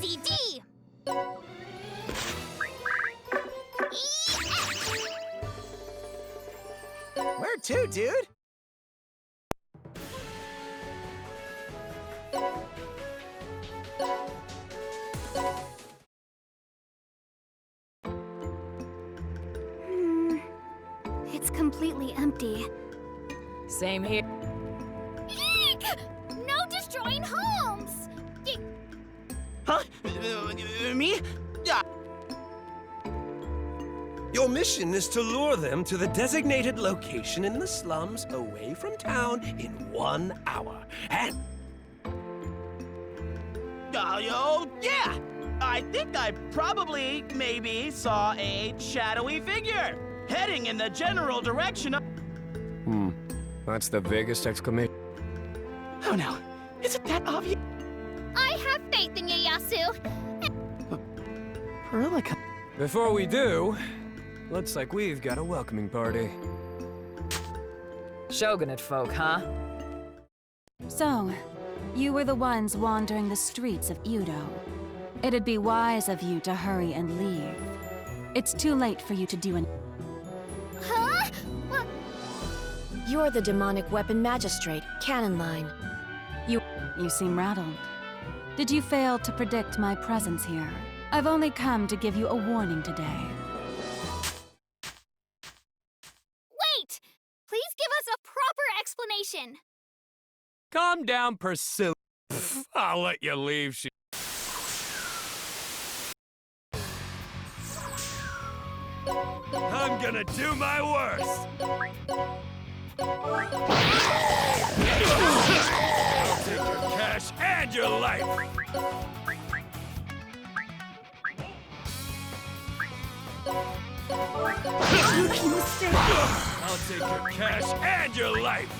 CD! Where to, dude? It's completely empty. Same here. Eek! No destroying homes! Huh? Me? Yeah. Your mission is to lure them to the designated location in the slums away from town in 1 hour. And Oh, yeah! I think I probably, maybe, saw a shadowy figure heading in the general direction of... That's the vaguest exclamation. Oh no, is it that obvious? I have faith in you, Yasu. Perlica. Before we do, looks like we've got a welcoming party. Shogunate folk, huh? So, you were the ones wandering the streets of Udo. It'd be wise of you to hurry and leave. It's too late for you to do an— Huh? What? You're the demonic weapon magistrate, Cannon Line. You seem rattled. Did you fail to predict my presence here? I've only come to give you a warning today. Wait! Please give us a proper explanation. Calm down, Priscilla. I'll let you leave, I'm gonna do my worst. I'll take your cash and your life. I'll take your cash and your life.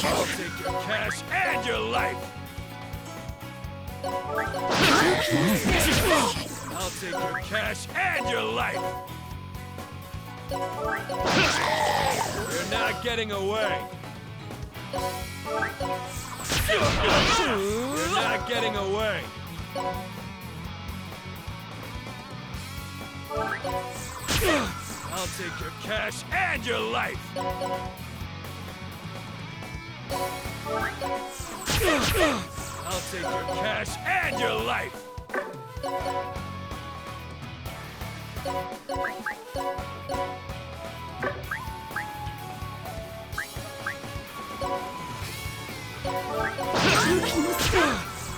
I'll take your cash and your life. I'll take your cash and your life. You're not getting away. You're not getting away. I'll take your cash and your life. I'll take your cash and your life.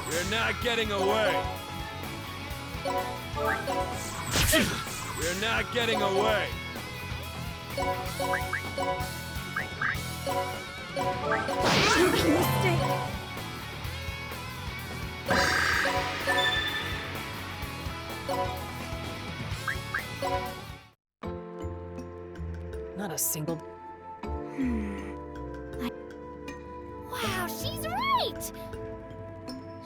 You're not getting away. You're not getting away. Not a single... Wow, she's right!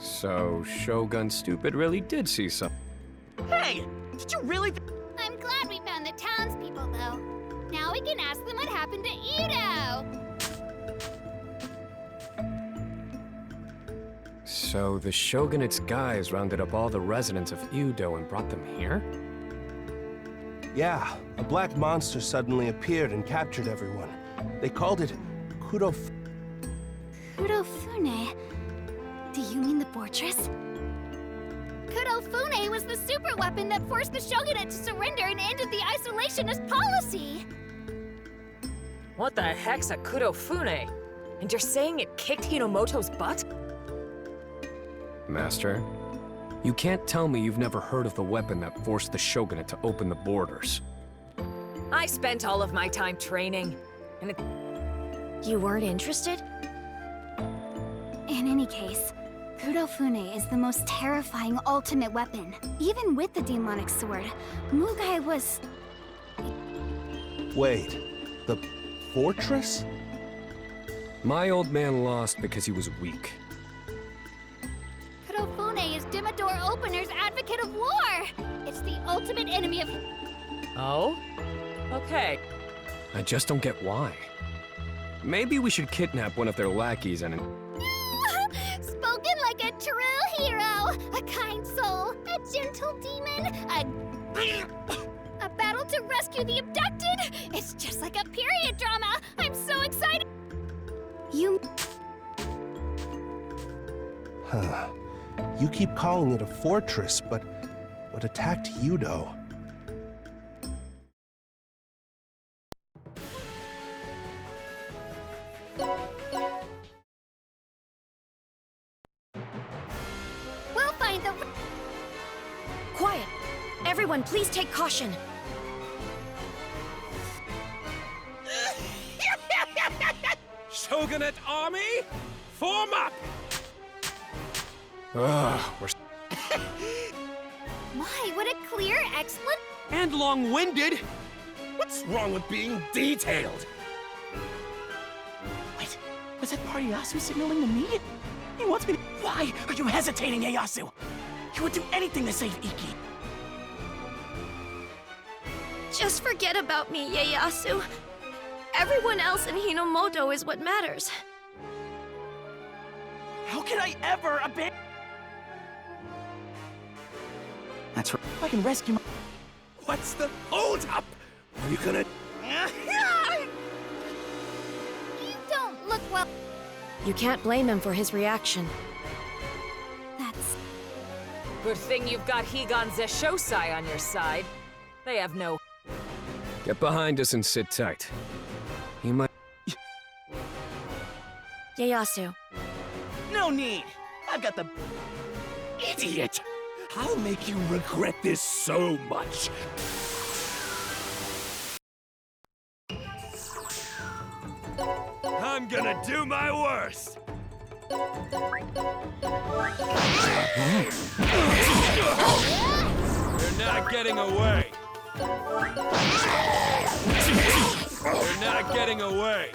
So, Shogun Stupid really did see something. Hey, did you really... I'm glad we found the townspeople, though. Now we can ask them what happened to Udo. So, the Shogunate's guys rounded up all the residents of Udo and brought them here? Yeah, a black monster suddenly appeared and captured everyone. They called it Kudofune. Kudofune? Do you mean the fortress? Kudofune was the super weapon that forced the shogunate to surrender and ended the isolationist policy! What the heck's a Kudofune? And you're saying it kicked Hinomoto's butt? Master, you can't tell me you've never heard of the weapon that forced the Shogunate to open the borders. I spent all of my time training, and it... You weren't interested? In any case, Kudofune is the most terrifying ultimate weapon. Even with the demonic sword, Mugai was... Wait, the fortress? My old man lost because he was weak. Kudofune is Dimmador Opener's advocate of war! It's the ultimate enemy of... Oh? Okay. I just don't get why. Maybe we should kidnap one of their lackeys and... Spoken like a true hero! A kind soul, a gentle demon, a battle to rescue the abducted! It's just like a period drama! I'm so excited! You... Huh. You keep calling it a fortress, but what attacked Yudo? We'll find the... Quiet! Everyone, please take caution. Shogunate army, form up! We're... My, what a clear explanation! And long-winded! What's wrong with being detailed? Wait, was that part Ieyasu signaling to me? He wants me to... Why are you hesitating, Ieyasu? You would do anything to save iKki. Just forget about me, Ieyasu. Everyone else in Hinomoto is what matters. How could I ever abandon... That's right. I can rescue my... What's the hold-up? Are you gonna... You don't look well... You can't blame him for his reaction. That's... Good thing you've got Higan Zeshosai on your side. They have no... Get behind us and sit tight. He might... Ieyasu. No need. I've got the... Idiot! I'll make you regret this so much. I'm gonna do my worst. You're not getting away. You're not getting away.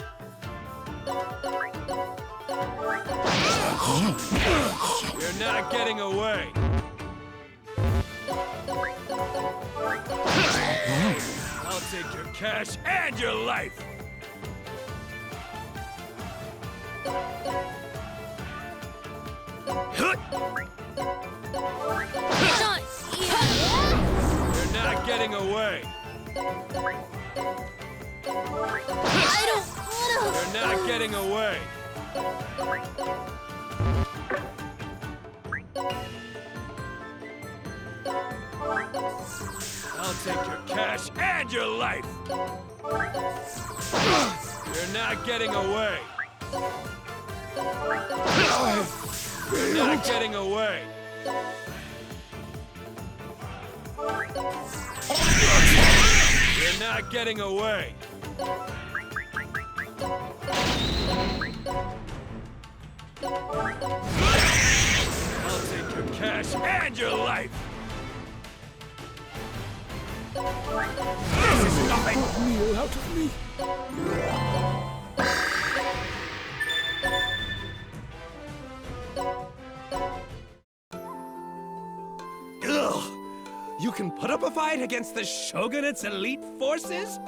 You're not getting away. I'll take your cash and your life. You're not getting away. I don't wanna... You're not getting away. I'll take your cash and your life. You're not getting away. You're not getting away. You're not getting away. I'll take your cash and your life. This is nothing. Meal out of me. Ugh! You can put up a fight against the Shogunate's elite forces?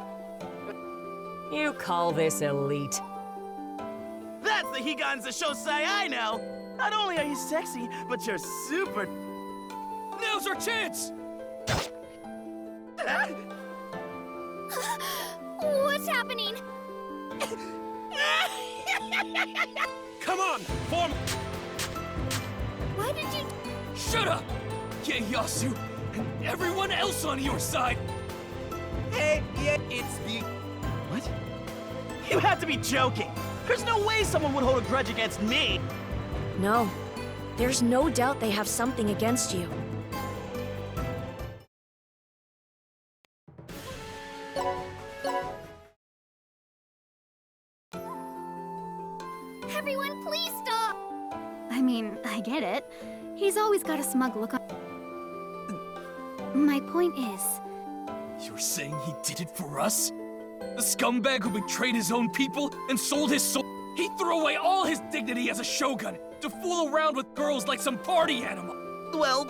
You call this elite? That's the Higan Zeshosai I know! Not only are you sexy, but you're super... Now's our chance! What's happening? Come on, form... Why did you... Shut up! Ieyasu, and everyone else on your side! Hey, yeah, it's the... What? You have to be joking! There's no way someone would hold a grudge against me! No. There's no doubt they have something against you. Everyone, please stop! I mean, I get it. He's always got a smug look on... My point is... You're saying he did it for us? The scumbag who betrayed his own people and sold his soul? He threw away all his dignity as a shogun to fool around with girls like some party animal. Well...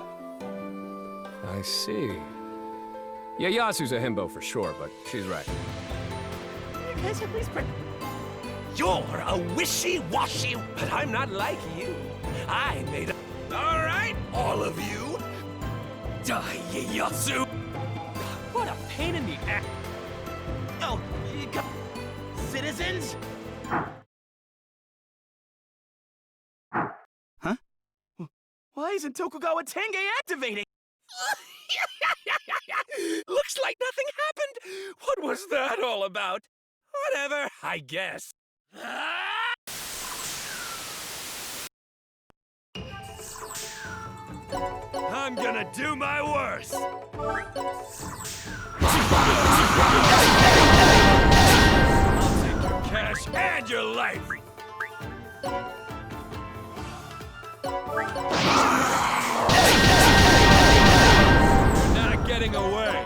I see. Ieyasu's a himbo for sure, but she's right. You guys at least... You're a wishy-washy, but I'm not like you. I made a... All right, all of you. Die, Ieyasu! What a pain in the ass. Oh, citizens? Huh? Why isn't Tokugawa Tenge activating? Looks like nothing happened. What was that all about? Whatever, I guess. I'm gonna do my worst. I'll take your cash and your life. You're not getting away.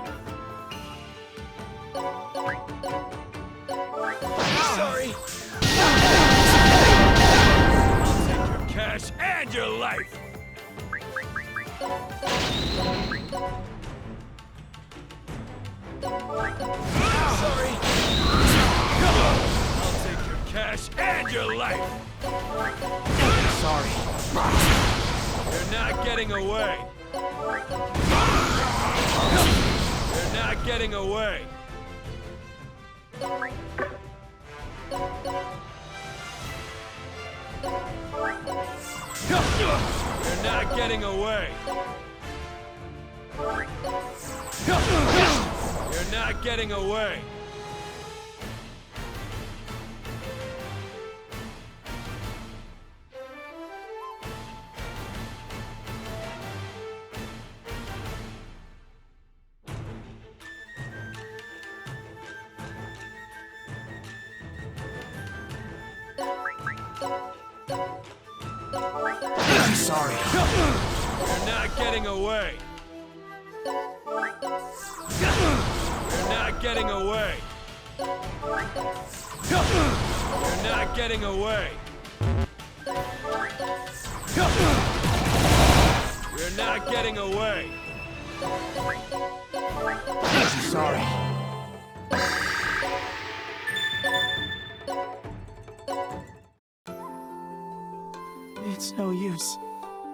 Sorry. I'll take your cash and your life. Sorry. I'll take your cash and your life. Sorry. You're not getting away. You're not getting away. You're not getting away. You're not getting away. I'm sorry. You're not getting away. You're not getting away. You're not getting away. You're not getting away. I'm sorry. It's no use.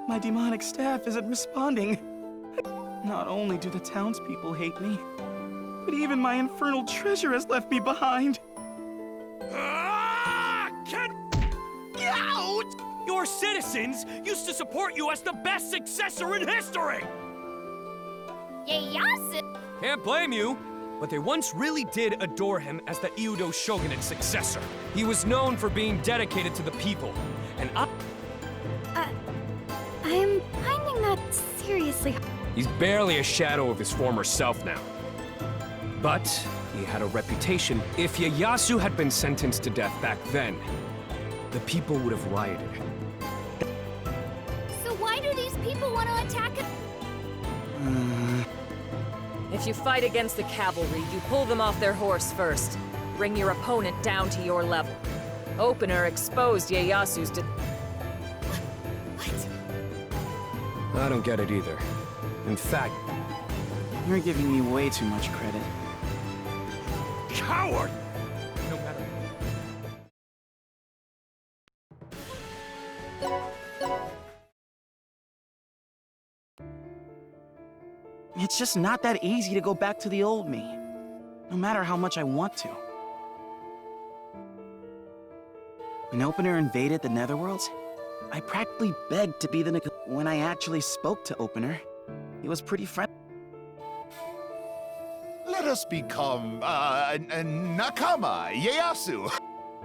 My demonic staff isn't responding. Not only do the townspeople hate me, but even my infernal treasure has left me behind. Get out! Your citizens used to support you as the best successor in history! Ieyasu! Can't blame you. But they once really did adore him as the Edo shogunate successor. He was known for being dedicated to the people, and I'm finding that seriously. he's barely a shadow of his former self now. But he had a reputation. If Ieyasu had been sentenced to death back then, the people would have rioted. So why do these people want to attack us? If you fight against the cavalry, you pull them off their horse first. Bring your opponent down to your level. Opener exposed Ieyasu's I don't get it either. In fact, You're giving me way too much credit. Coward! No matter. It's just not that easy to go back to the old me, no matter how much I want to. When Opener invaded the Netherworlds, I practically begged to be the When I actually spoke to Opener, he was pretty friendly. Let us become, nakama, Ieyasu.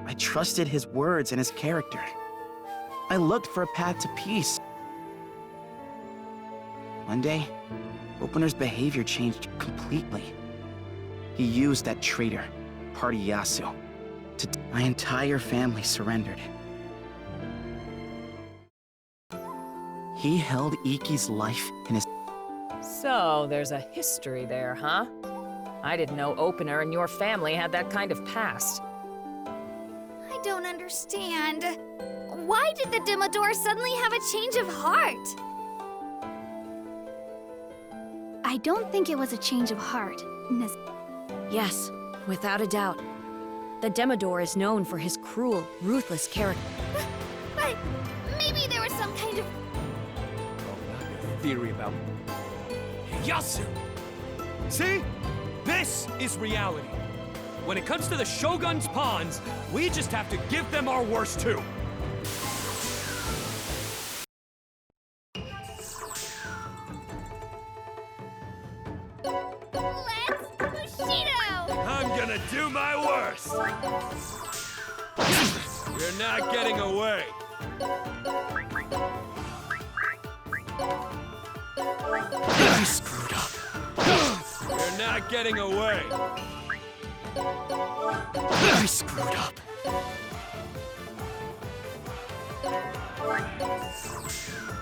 I trusted his words and his character. I looked for a path to peace. One day, Opener's behavior changed completely. He used that traitor, Ieyasu, to... My entire family surrendered. He held iKki's life in his... So, there's a history there, huh? I didn't know Opener and your family had that kind of past. I don't understand. Why did the Dimmador suddenly have a change of heart? I don't think it was a change of heart. Yes, without a doubt. The Dimmador is known for his cruel, ruthless character. But maybe there was some kind of... Theory about Yasu! See? This is reality. When it comes to the Shogun's pawns, we just have to give them our worst too. Let's Bushido! I'm gonna do my worst. You're not getting away. I screwed up. You're not getting away. I screwed up.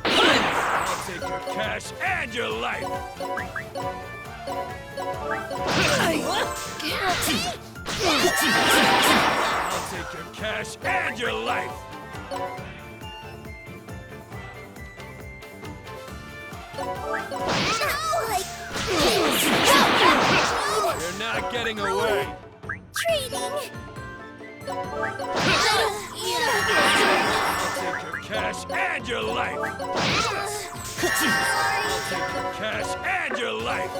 I'll take your cash and your life. I'll take your cash and your life. You're not getting away. Trading! I'll take your cash and your life. I'll take your cash and your life.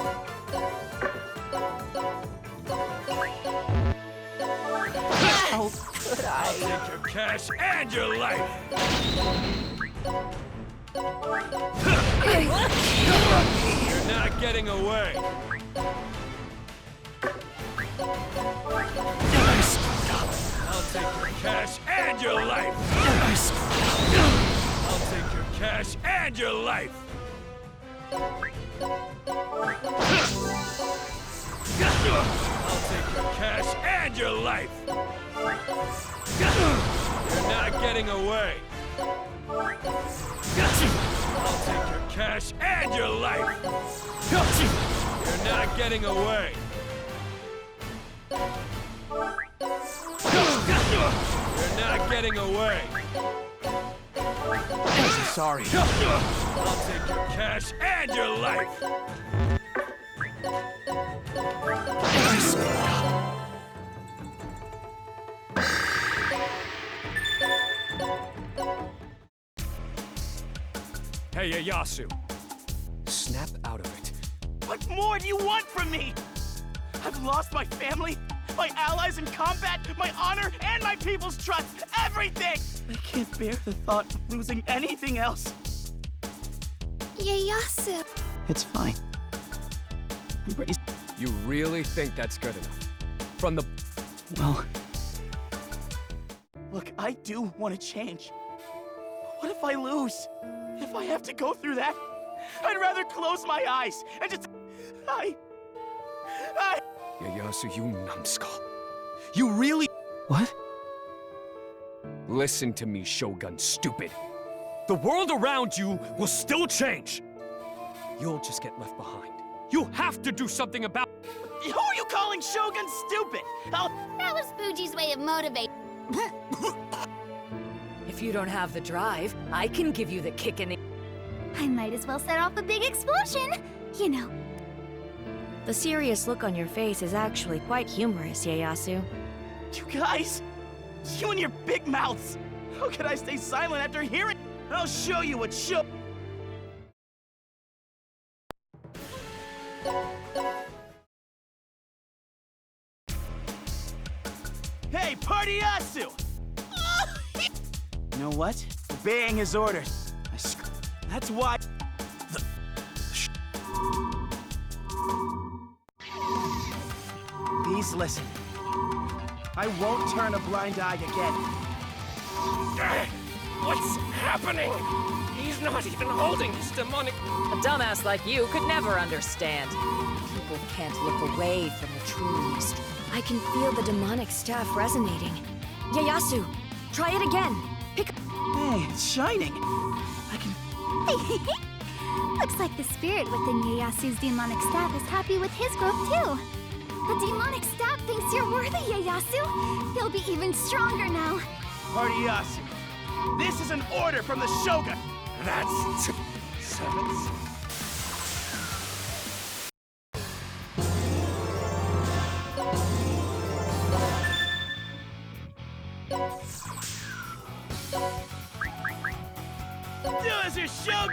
How could I? I'll take your cash and your life. You're not getting away. I screwed up. I'll take your cash and your life. I screwed up. I'll take your cash and your life. I'll take your cash and your life. You're not getting away. I'll take your cash and your life. You're not getting away. You're not getting away. Sorry. I'll take your cash and your life. I screwed up. Hey, Ieyasu. Snap out of it. What more do you want from me? I've lost my family, my allies in combat, my honor, and my people's trust. Everything! I can't bear the thought of losing anything else. Ieyasu. It's fine. I'm braced. You really think that's good enough? From the... Well... Look, I do want to change. What if I lose? If I have to go through that? I'd rather close my eyes and just... Ieyasu, you numbskull. You really... What? Listen to me, Shogun, stupid. The world around you will still change. You'll just get left behind. You have to do something about... Who are you calling Shogun stupid? That was Fuji's way of motivating. If you don't have the drive, I can give you the kick in the... I might as well set off a big explosion. You know. The serious look on your face is actually quite humorous, Ieyasu. You guys! You and your big mouths! How could I stay silent after hearing? I'll show you what show... Hey, Party-yasu! You know what? Obeying his orders. That's why... Please listen. I won't turn a blind eye again. What's happening? He's not even holding his demonic... A dumbass like you could never understand. People can't look away from the truth. I can feel the demonic staff resonating. Ieyasu, try it again. Pick up. Hey, it's shining. I can... Looks like the spirit within Ieyasu's demonic staff is happy with his growth too. The demonic staff thinks you're worthy, Ieyasu. He'll be even stronger now. Party-yasu, this is an order from the Shogun. That's... Sevens.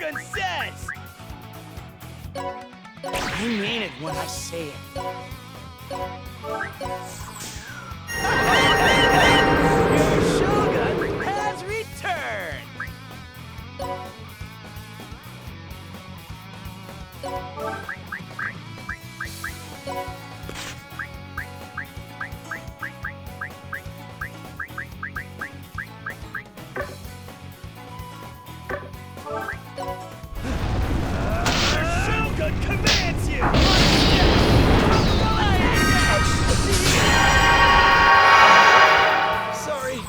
Shogun says! I mean it when I say it. Your Shogun has returned! Shogun commands you! Sorry.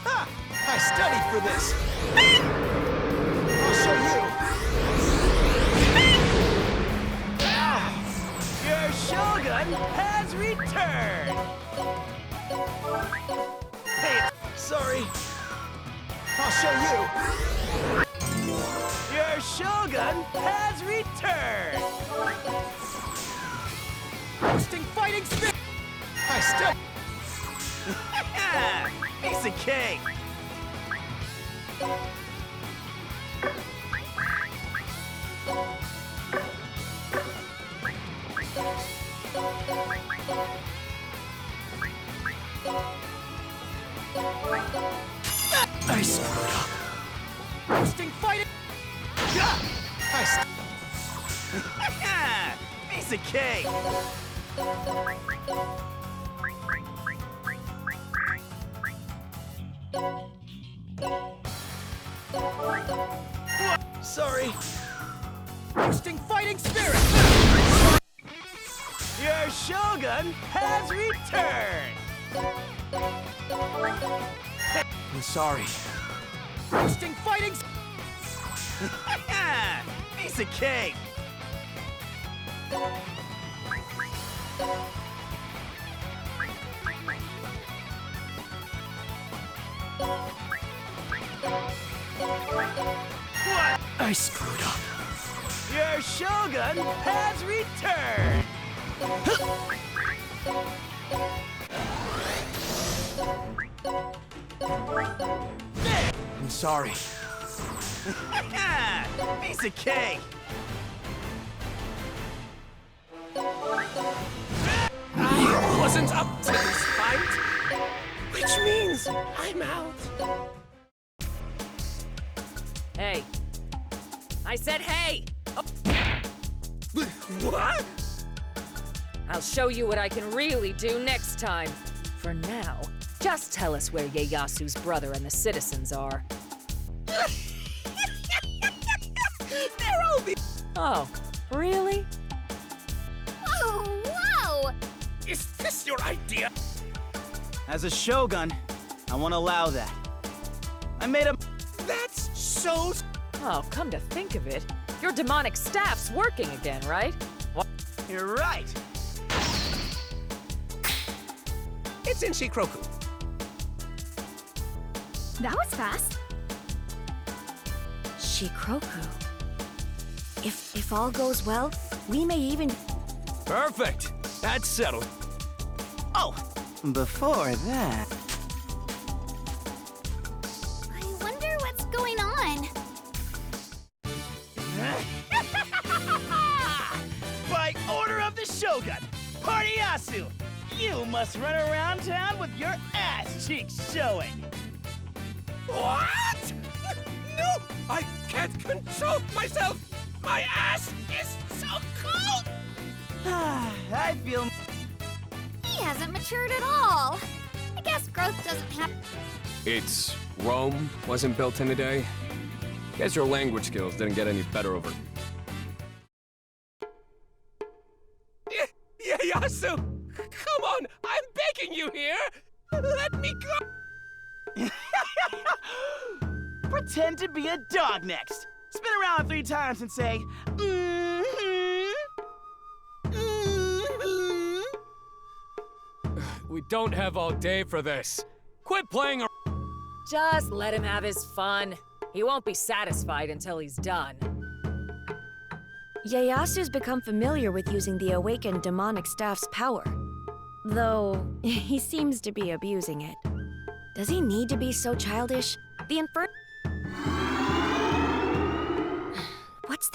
Ha! I studied for this. I'll show you. Your Shogun has returned! Hey, sorry. I'll show you. Your Shogun has returned! Hosting fighting spirit! I studied. Piece of cake! I screwed up. Hosting fighting. Piece of cake. Sorry. Hosting fighting spirit. Your Shogun has returned. I'm sorry. Hosting fighting. Piece of cake. What? I screwed up. Your Shogun has returned. I'm sorry. Piece of cake. I wasn't up to this fight, which means I'm out. Hey. I said hey! Oh. What? I'll show you what I can really do next time. For now, just tell us where Ieyasu's brother and the citizens are. They're all the... Oh, really? Oh, whoa! Is this your idea? As a Shogun, I won't allow that. I made a... That's so... Oh, come to think of it, your demonic staff's working again, right? What? You're right. It's in Shikroku. That was fast. Shikroku. If all goes well, we may even... Perfect. That's settled. Oh, before that... I wonder what's going on. By order of the Shogun, Party-Yasu, you must run around town with your ass cheeks showing. What? No! I can't control myself! My ass is so cold! I feel... He hasn't matured at all. I guess growth doesn't happen. It's Rome wasn't built in a day. Guess your language skills didn't get any better over... Ieyasu! Come on! I'm begging you here! Let me go! Pretend to be a dog next. Spin around 3 times and say, mm-hmm. Mm-hmm. We don't have all day for this. Quit playing a... Just let him have his fun. He won't be satisfied until he's done. Ieyasu's become familiar with using the awakened demonic staff's power. Though, he seems to be abusing it. Does he need to be so childish? The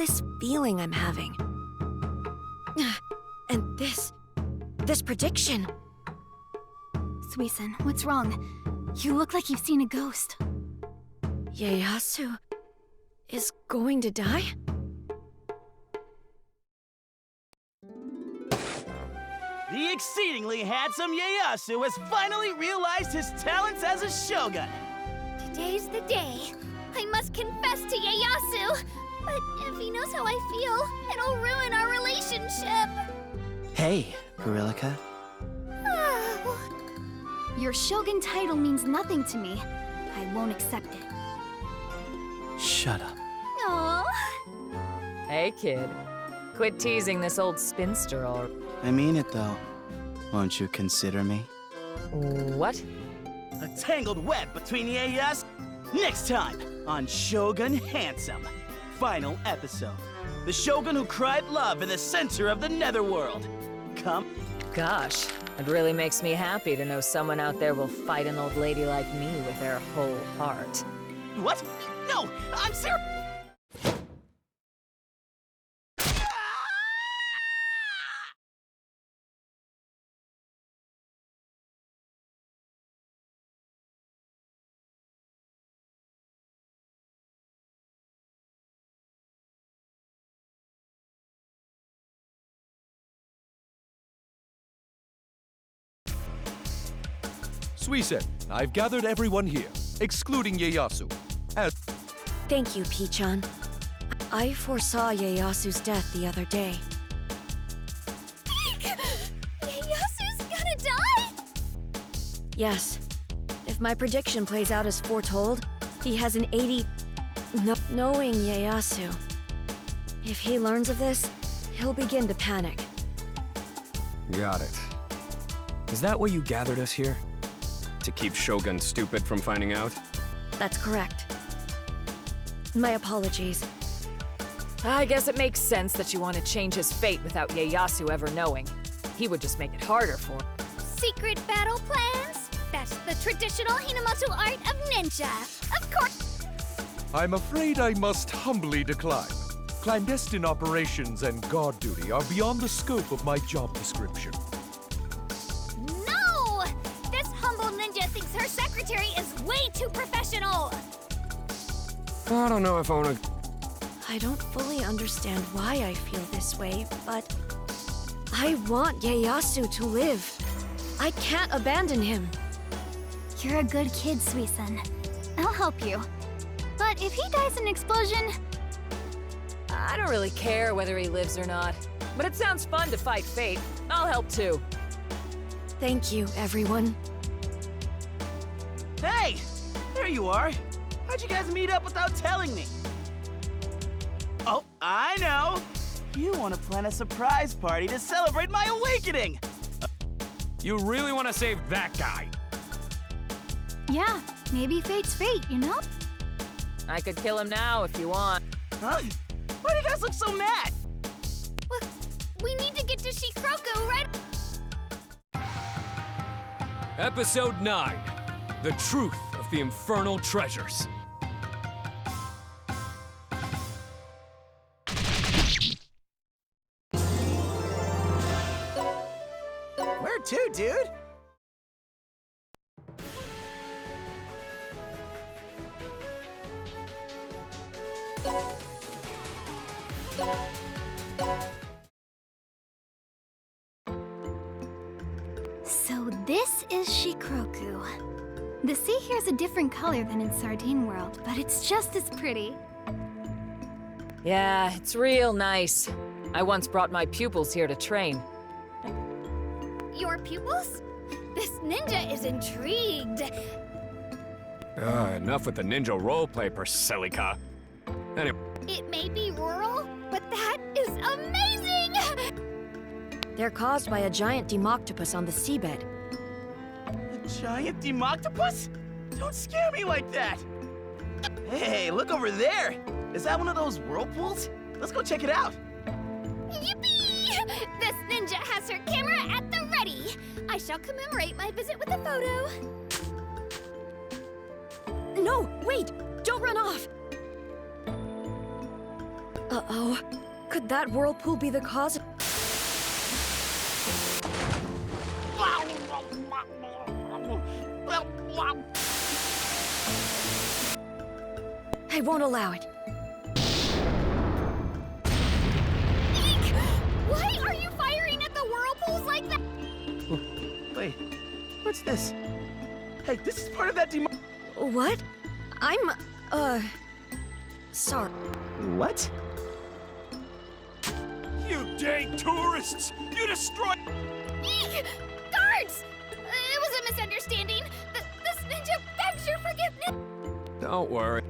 this feeling I'm having? And this prediction. Suisun, what's wrong? You look like you've seen a ghost. Ieyasu is going to die? The exceedingly handsome Ieyasu has finally realized his talents as a shogun. Today's the day. I must confess to Ieyasu. But if he knows how I feel, it'll ruin our relationship. Hey, Gorillica. Your shogun title means nothing to me. I won't accept it. Shut up. Aww. Hey, kid. Quit teasing this old spinster, or... I mean it, though. Won't you consider me? What? A tangled web between Ieyasu. Next time on Shogun Handsome. Final episode. The Shogun who cried love in the center of the Netherworld. Come. Gosh, it really makes me happy to know someone out there will fight an old lady like me with their whole heart. What? No, I'm serious. Suisun, I've gathered everyone here, excluding Ieyasu. Thank you, Pichon. I foresaw Ieyasu's death the other day. Ieyasu's gonna die? Yes. If my prediction plays out as foretold, he has an 80... Knowing Ieyasu. If he learns of this, he'll begin to panic. Got it. Is that why you gathered us here? To keep Shogun stupid from finding out? That's correct. My apologies. I guess it makes sense that you want to change his fate without Ieyasu ever knowing. He would just make it harder for him. Secret battle plans? That's the traditional Hinamoto art of ninja. Of course. I'm afraid I must humbly decline. Clandestine operations and guard duty are beyond the scope of my job description. No! This humble ninja thinks her secretary is way too professional. I don't know if I want to... I don't fully understand why I feel this way, but... I want Ieyasu to live. I can't abandon him. You're a good kid, Suisun. I'll help you. But if he dies in an explosion... I don't really care whether he lives or not. But it sounds fun to fight fate. I'll help too. Thank you, everyone. Hey! There you are. How'd you guys meet up without telling me? Oh, I know! You want to plan a surprise party to celebrate my awakening! You really want to save that guy? Yeah, maybe fate's fate, you know? I could kill him now if you want. Huh? Why do you guys look so mad? Well, we need to get to Shikroku, right? Episode 9. The Truth of the Infernal Treasures. Where to, dude? So this is Shikroku. The sea here's a different color than in Sardine World, but it's just as pretty. Yeah, it's real nice. I once brought my pupils here to train. Your pupils? This ninja is intrigued. Enough with the ninja roleplay, Persilica. Anyway. It may be rural, but that is amazing! They're caused by a giant democtopus on the seabed. A giant democtopus? Don't scare me like that! Hey, look over there! Is that one of those whirlpools? Let's go check it out! Yippee! This ninja has her camera at the ready! I shall commemorate my visit with a photo. No, wait! Don't run off! Uh-oh. Could that whirlpool be the cause of... I won't allow it. Eek! Why are you firing at the whirlpools like that? Wait, what's this? Hey, this is part of that demon. What? I'm, sorry. What? You dang tourists! You destroyed... Eek! Guards! It was a misunderstanding. This ninja begs your forgiveness. Don't worry.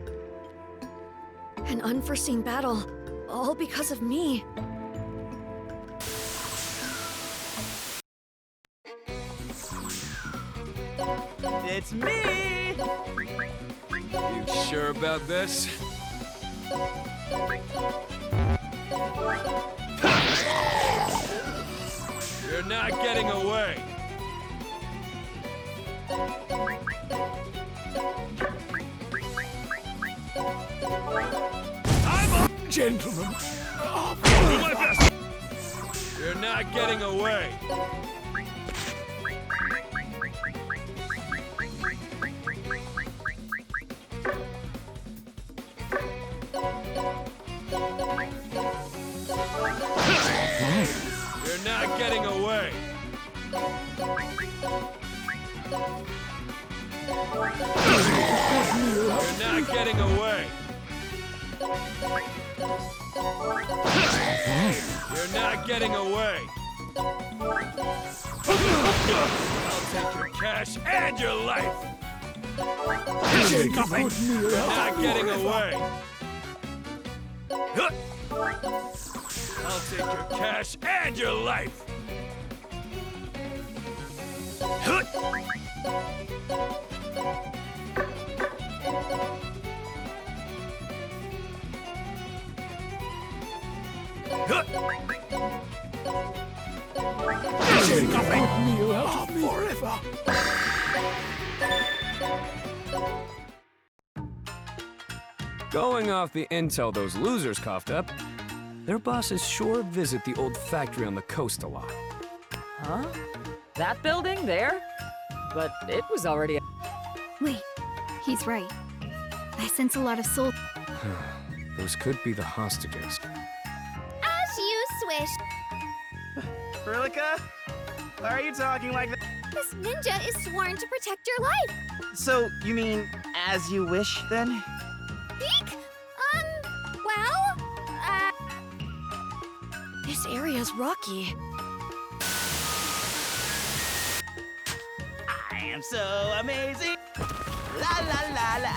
An unforeseen battle, all because of me. It's me! You sure about this? You're not getting away. I'm a gentleman. I'll do my best. You're not getting away. You're not getting away. You're not getting away. You're not getting away. I'll take your cash and your life. You're not getting away. I'll take your cash and your life. Forever. Going off the intel those losers coughed up, their bosses sure visit the old factory on the coast a lot. Huh? That building there? But it was already a... Wait, he's right. I sense a lot of soul. Those could be the hostages. As you swish. Frillica? Why are you talking like that? This ninja is sworn to protect your life. So, you mean, as you wish, then? Eek! Well, This area's rocky. I am so amazing! La la la la!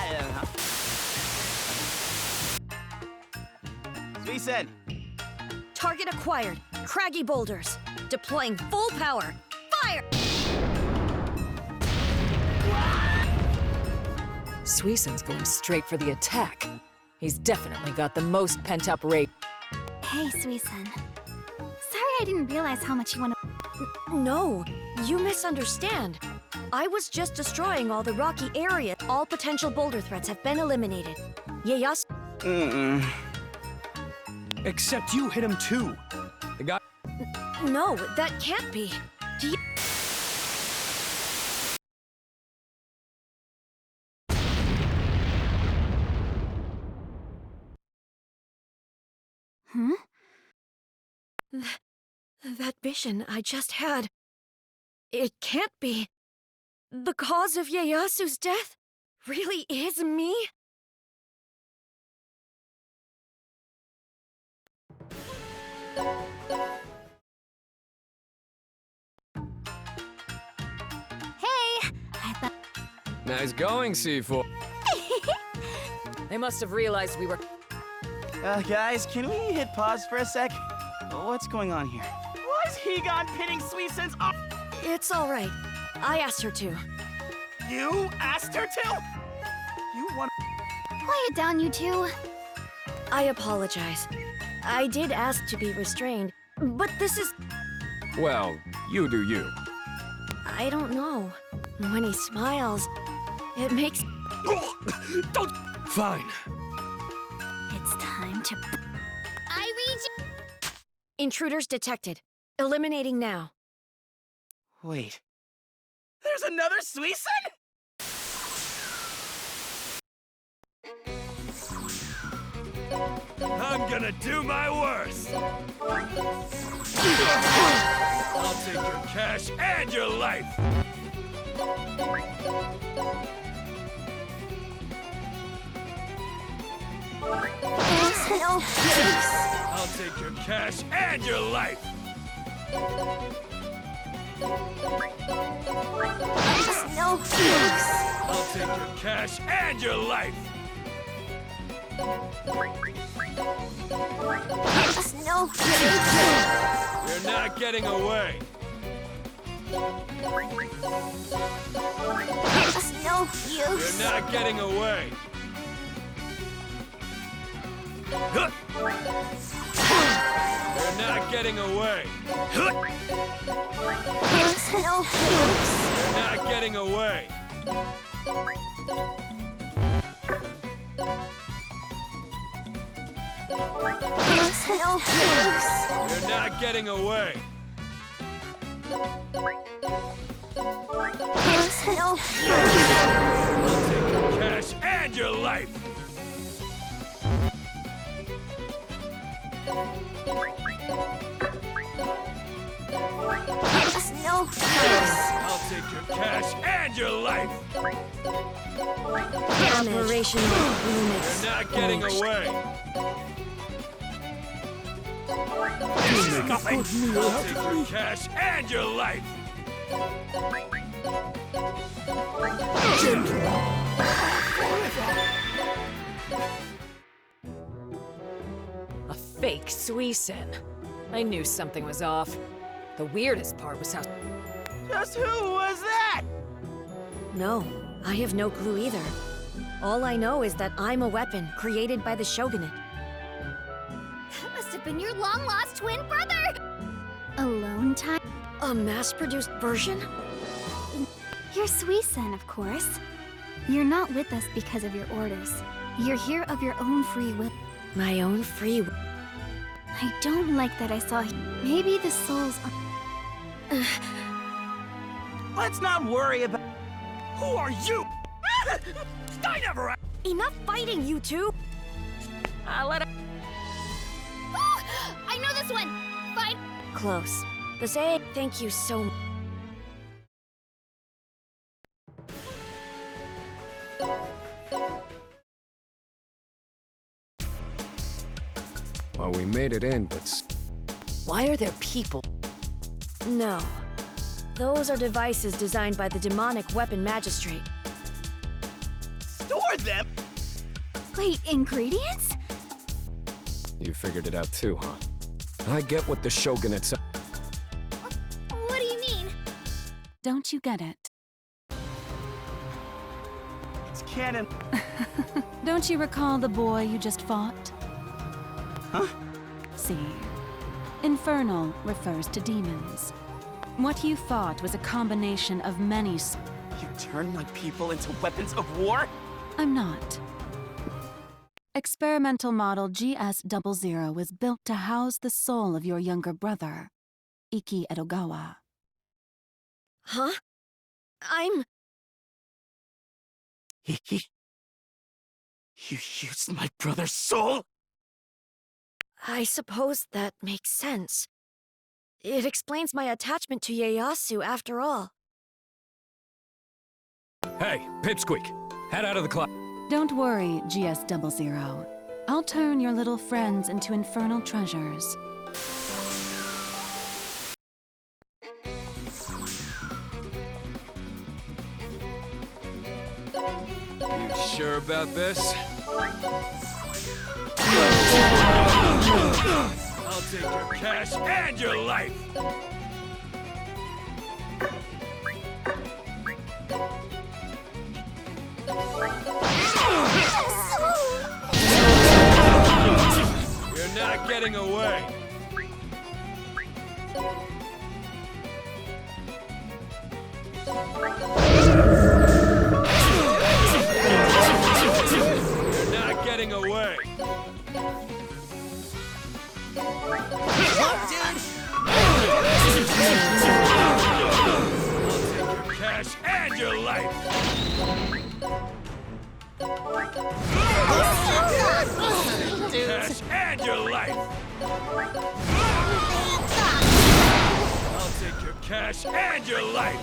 Suisen! Target acquired. Craggy boulders. Deploying full power. Fire! Suisen's going straight for the attack. He's definitely got the most pent-up rage. hey, Suisen. Sorry I didn't realize how much you want to... No, you misunderstand. I was just destroying all the rocky area. All potential boulder threats have been eliminated. Ieyasu... Except you hit him too. The guy... No, that can't be. Hmm? That vision I just had... It can't be. The cause of Ieyasu's death really is me? Hey, I thought... Nice going, C4. They must have realized we were... Guys, can we hit pause for a sec? What's going on here? Was Higan pitting Suisen's up? It's all right. I asked her to. You asked her to? You want... Quiet down, you two. I apologize. I did ask to be restrained, but this is... Well, you do you. I don't know. When he smiles, it makes... Don't... Fine. It's time to... Intruders detected. Eliminating now. Wait. There's another Suisun? I'm gonna do my worst. I'll take your cash and your life. No. I'll take your cash and your life. No. I'll take your cash and your life. No. You're not getting away. No You're use. not getting away. You're not getting away. No use. You're not getting away. No use. You're not getting away. No I'll take your cash and your life. No use. I'll take your cash and your life. Operation Lumix. You're not getting away. I'll take your cash and your life. A fake Suisun. I knew something was off. The weirdest part was how... Just who was that? No, I have no clue either. All I know is that I'm a weapon created by the Shogunate. That must have been your long-lost twin brother! Alone time? A mass-produced version? You're Suisun, of course. You're not with us because of your orders. You're here of your own free will. My own free will. I don't like that I saw... Maybe the souls are... Let's not worry about... Who are you? I never... Enough fighting, you two! let it... I know this one! Fine. Close. Disgaea, thank you so much. Well, we made it in, but... Why are there people? No. Those are devices designed by the demonic weapon magistrate. Store them? Wait, ingredients? You figured it out too, huh? I get what the Shogunate's... What do you mean? Don't you get it? It's canon. Don't you recall the boy you just fought? Huh? See. Infernal refers to demons. What you fought was a combination of many... You turned my people into weapons of war? I'm not. Experimental model GS00 was built to house the soul of your younger brother, iKki Edogawa. Huh? I'm... iKki? You used my brother's soul? I suppose that makes sense. It explains my attachment to Ieyasu after all. Hey, Pipsqueak! Head out of the cloud. Don't worry, GS00. I'll turn your little friends into infernal treasures. You sure about this? I'll take your cash and your life. You're not getting away. You're not getting away. Locked your life! Cash and your life! I'll take your cash and your life!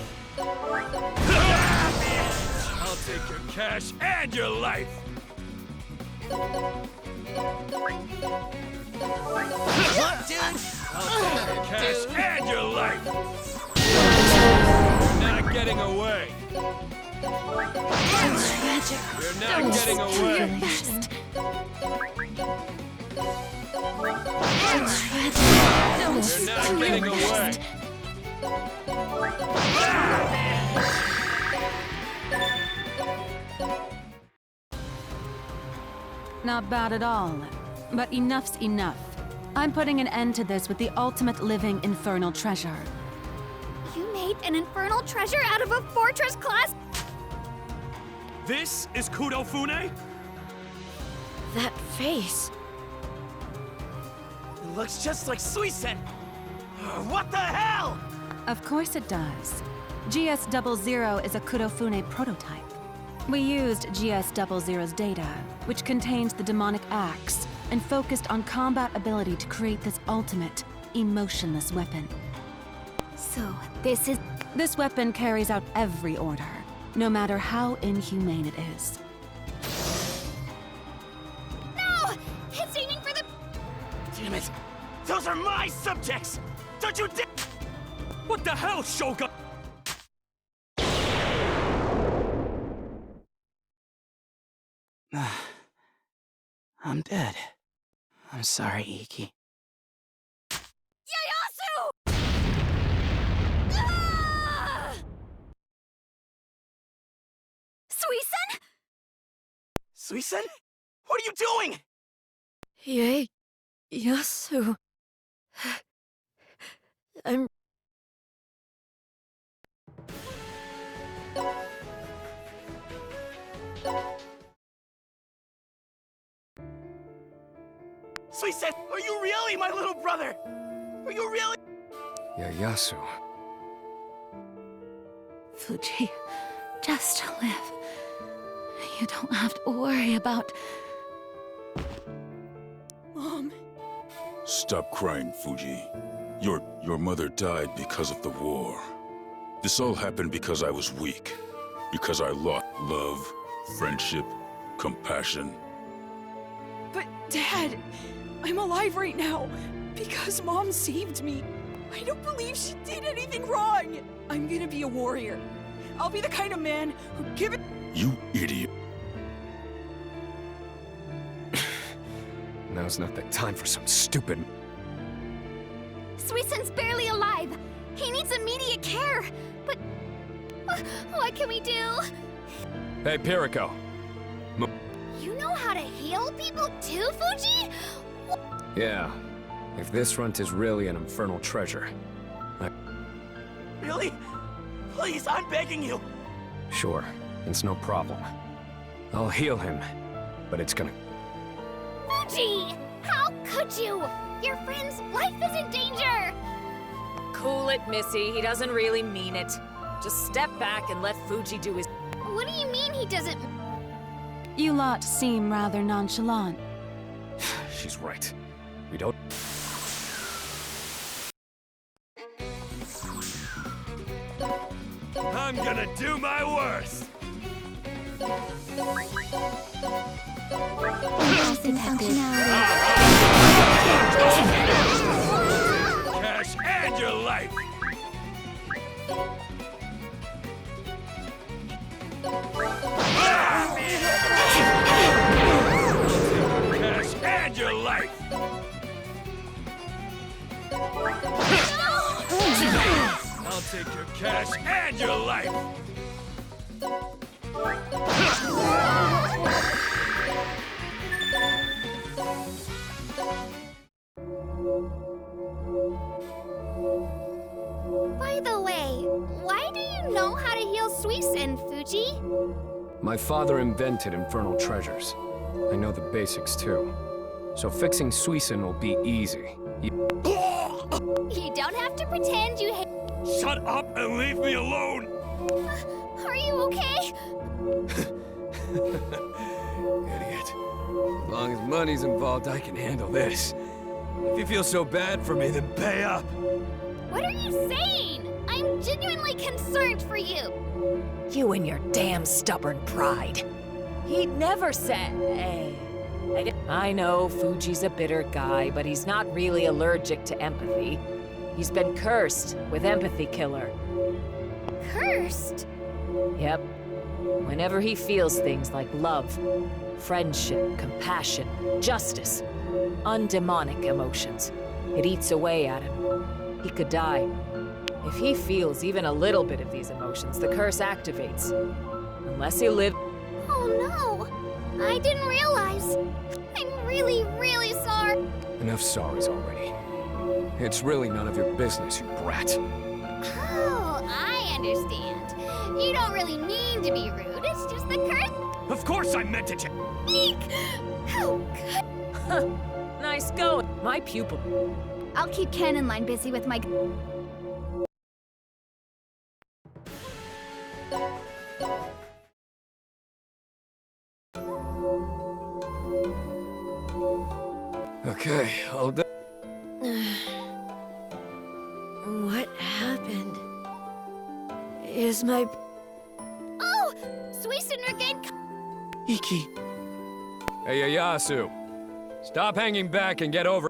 I'll take your cash and your life! What, dude? I'll take your cash and your life! You're not getting away! You're not getting away! You're not getting away! Not bad at all. But enough's enough. I'm putting an end to this with the ultimate living infernal treasure. You made an infernal treasure out of a fortress class? This is Kudofune? That face. It looks just like Suisen. What the hell? Of course it does. GS00 is a Kudofune prototype. We used GS00's data, which contains the demonic axe, and focused on combat ability to create this ultimate, emotionless weapon. So, this is... This weapon carries out every order, no matter how inhumane it is. No! It's aiming for the... Damn it! Those are my subjects! Don't you dare! What the hell, Shogun? I'm dead. I'm sorry, iKki. Ieyasu! Ah! Suisen? Suisen? What are you doing? Ieyasu. I'm... Suisen, are you really my little brother? Are you really? Ieyasu. Fuji, just live. You don't have to worry about... Mom. Stop crying, Fuji. Your mother died because of the war. This all happened because I was weak. Because I lost love, friendship, compassion. But, Dad, I'm alive right now because Mom saved me. I don't believe she did anything wrong. I'm gonna be a warrior. I'll be the kind of man who give it... You idiot. Now's not the time for some stupid... Suisen's barely alive. He needs immediate care. But... what can we do? Hey, Piriko. You know how to heal people too, Fuji? Yeah. If this runt is really an infernal treasure, Really? Please, I'm begging you. Sure, it's no problem. I'll heal him, but it's gonna... Fuji! How could you? Your friend's life is in danger! Cool it, Missy. He doesn't really mean it. Just step back and let Fuji do his... What do you mean he doesn't... You lot seem rather nonchalant. She's right. We don't... I'm gonna do my worst! Cash and your life! Cash and your life! I'll take your cash and your life! By the way, why do you know how to heal Suisen, Fuji? My father invented infernal treasures. I know the basics too. So fixing Suisen will be easy. You don't have to pretend you hate... Shut up and leave me alone! Are you okay? Idiot. As long as money's involved, I can handle this. If you feel so bad for me, then pay up. What are you saying? I'm genuinely concerned for you. You and your damn stubborn pride. He'd never say. I know Fuji's a bitter guy, but he's not really allergic to empathy. He's been cursed with Empathy Killer. Cursed? Yep. Whenever he feels things like love, friendship, compassion, justice, undemonic emotions, it eats away at him. He could die. If he feels even a little bit of these emotions, the curse activates. Unless he lives. Oh no! I didn't realize. I'm really, really sorry. Enough sorries already. It's really none of your business, you brat. Oh, I understand. You don't really mean to be rude, it's just the curse. Of course I meant it! Eek! How good. Nice going. My pupil. I'll keep Cannon Line busy with my... Okay, I'll do. What happened? Is my... Oh! Suisun regained... iKki. Hey, Ieyasu. Stop hanging back and get over.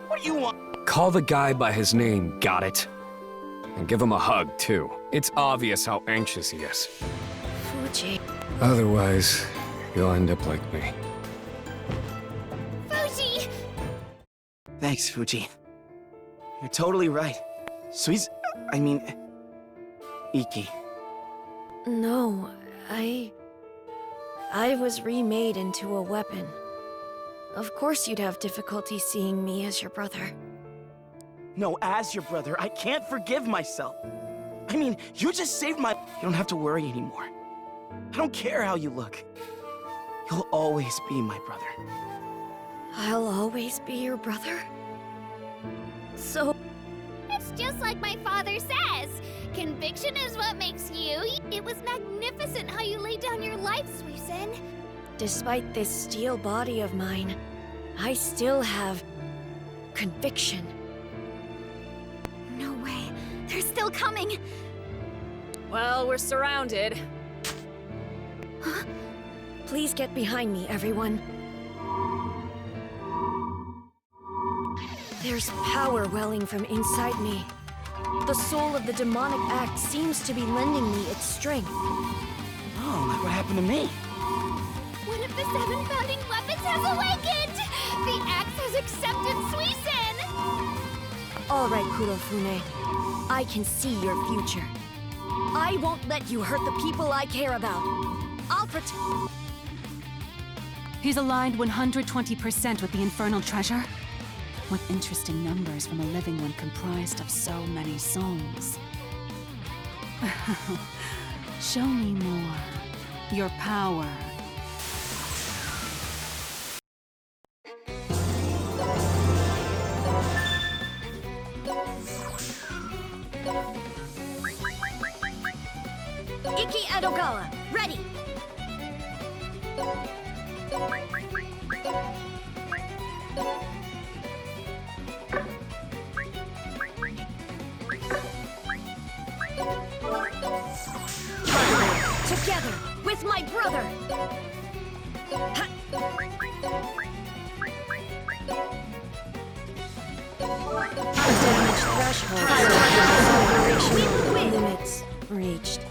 What do you want? Call the guy by his name, got it? And give him a hug, too. It's obvious how anxious he is. Fuji. Otherwise, you'll end up like me. Fuji! Thanks, Fuji. You're totally right. iKki. No, I was remade into a weapon. Of course you'd have difficulty seeing me as your brother. No, as your brother, I can't forgive myself. I mean, you just saved my... You don't have to worry anymore. I don't care how you look. You'll always be my brother. I'll always be your brother? So... It's just like my father says. Conviction is what makes you. It was magnificent how you laid down your life, Suisun. Despite this steel body of mine, I still have... conviction. No way. They're still coming. Well, we're surrounded. Huh? Please get behind me, everyone. There's power welling from inside me. The soul of the demonic act seems to be lending me its strength. Oh, like what happened to me? One of the 7 founding weapons has awakened! The axe has accepted Suisun! All right, Kurofune. I can see your future. I won't let you hurt the people I care about. I'll protect... He's aligned 120% with the infernal treasure. What interesting numbers from a living one comprised of so many souls. Show me more. Your power. iKki and Ogawa, ready! Together, with my brother! Damage threshold. Limits reached.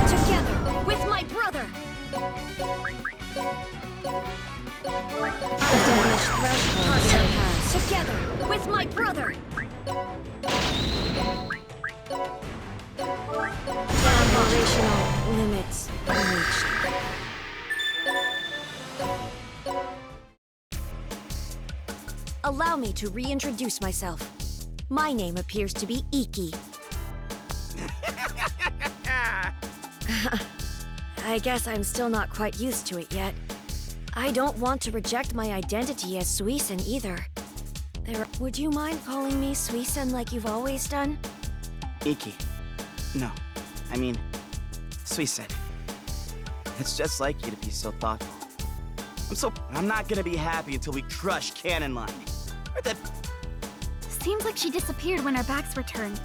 Together, with my brother! Damage threshold surpassed. Together, with my brother! Operational limits reached. Allow me to reintroduce myself. My name appears to be iKki. I guess I'm still not quite used to it yet. I don't want to reject my identity as Suisun either. Would you mind calling me Suisen like you've always done? iKki. No. I mean, Suisen. It's just like you to be so thoughtful. I'm not gonna be happy until we crush Cannon Line. Or that... Seems like she disappeared when our backs were turned.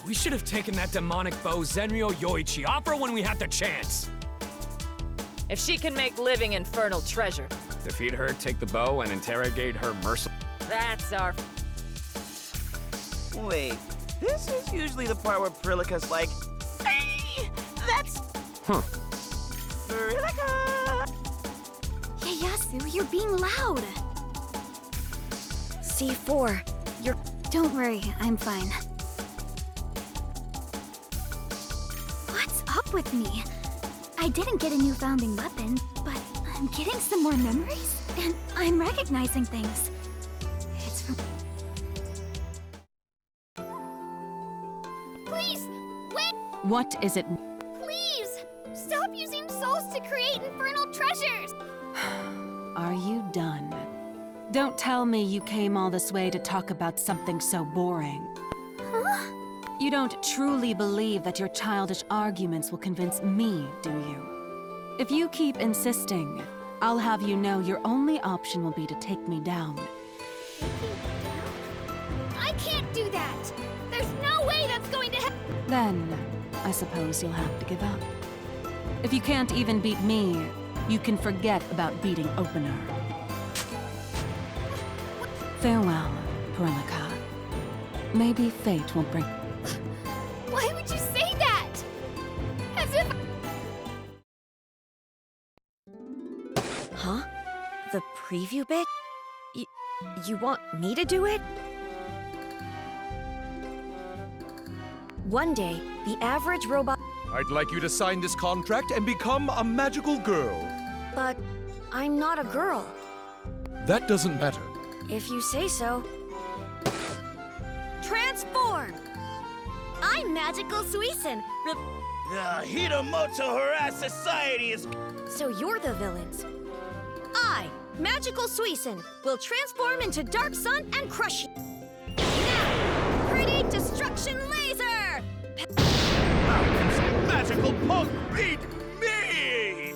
We should have taken that demonic bow Zenryo Yoichi off her when we had the chance. If she can make living infernal treasure, Defeat her, take the bow, and interrogate her mercilessly. that's our... Wait, this is usually the part where Prilika's like, hey, that's... Huh. Prilika! Ieyasu, you're being loud. C4, you're... Don't worry, I'm fine. What's up with me? I didn't get a new founding weapon, but I'm getting some more memories, and I'm recognizing things. It's from... Please, wait! What is it? Please! Stop using souls to create infernal treasures! Are you done? Don't tell me you came all this way to talk about something so boring. Huh? You don't truly believe that your childish arguments will convince me, do you? If you keep insisting, I'll have you know your only option will be to take me down. I can't do that! There's no way that's going to happen! Then, I suppose you'll have to give up. If you can't even beat me, you can forget about beating Opener. Farewell, Prilika. Maybe fate will bring... Why would you say that? As if... Huh? The preview bit? You want me to do it? One day, the average robot... I'd like you to sign this contract and become a magical girl. But I'm not a girl. That doesn't matter. If you say so. Transform! I'm Magical Suisen. The Hiramoto Harass Society is... So you're the villains. I, Magical Suisen, will transform into Dark Sun and crush you. Now, pretty destruction laser! Magical punk beat me!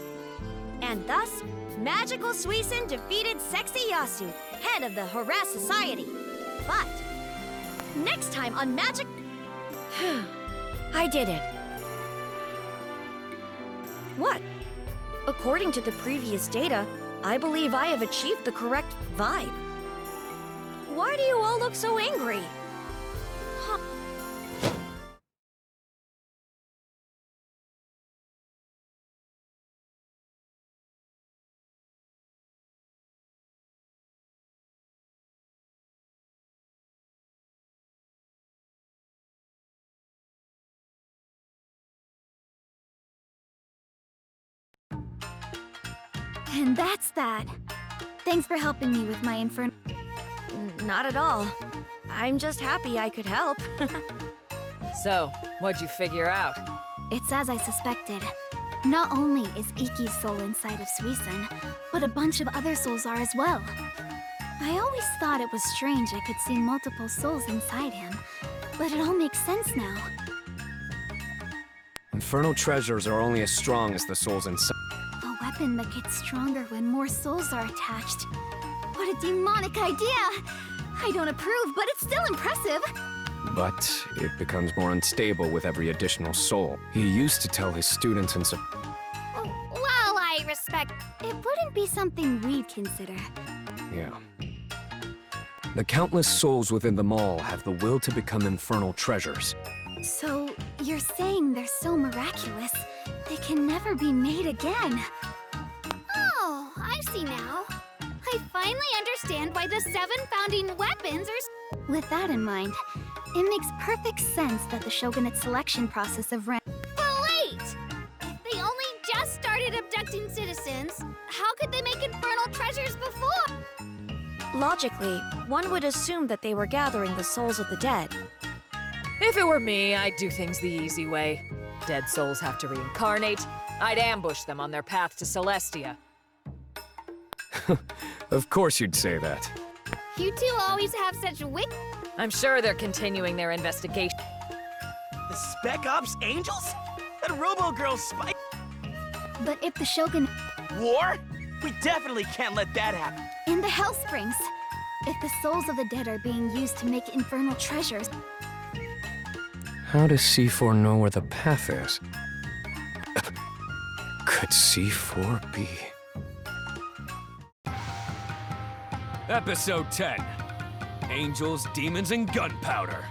And thus, Magical Suisen defeated Sexy Yasu, head of the Harass Society. But, next time on Magic... I did it. What? According to the previous data, I believe I have achieved the correct vibe. Why do you all look so angry? Huh. And that's that. Thanks for helping me with my infernal... Not at all. I'm just happy I could help. So, what'd you figure out? It's as I suspected. Not only is iKki's soul inside of Suisen, but a bunch of other souls are as well. I always thought it was strange I could see multiple souls inside him, but it all makes sense now. Infernal treasures are only as strong as the souls inside. A weapon that gets stronger when more souls are attached. What a demonic idea! I don't approve, but it's still impressive. But it becomes more unstable with every additional soul. He used to tell his students and While I respect, it wouldn't be something we'd consider. Yeah. The countless souls within them all have the will to become infernal treasures. So, you're saying they're so miraculous, they can never be made again. Oh, I see now. I finally understand why the 7 founding weapons are... With that in mind, it makes perfect sense that the Shogunate selection process of But wait! If they only just started abducting citizens, how could they make infernal treasures before? Logically, one would assume that they were gathering the souls of the dead. If it were me, I'd do things the easy way. Dead souls have to reincarnate. I'd ambush them on their path to Celestia. Of course you'd say that. You two always have such I'm sure they're continuing their investigation. The Spec Ops Angels? That Robo-Girl spy... But if the Shogun... War? We definitely can't let that happen. In the Hell Springs, if the souls of the dead are being used to make infernal treasures... How does C4 know where the path is? Could C4 be... Episode 10. Angels, Demons, and Gunpowder.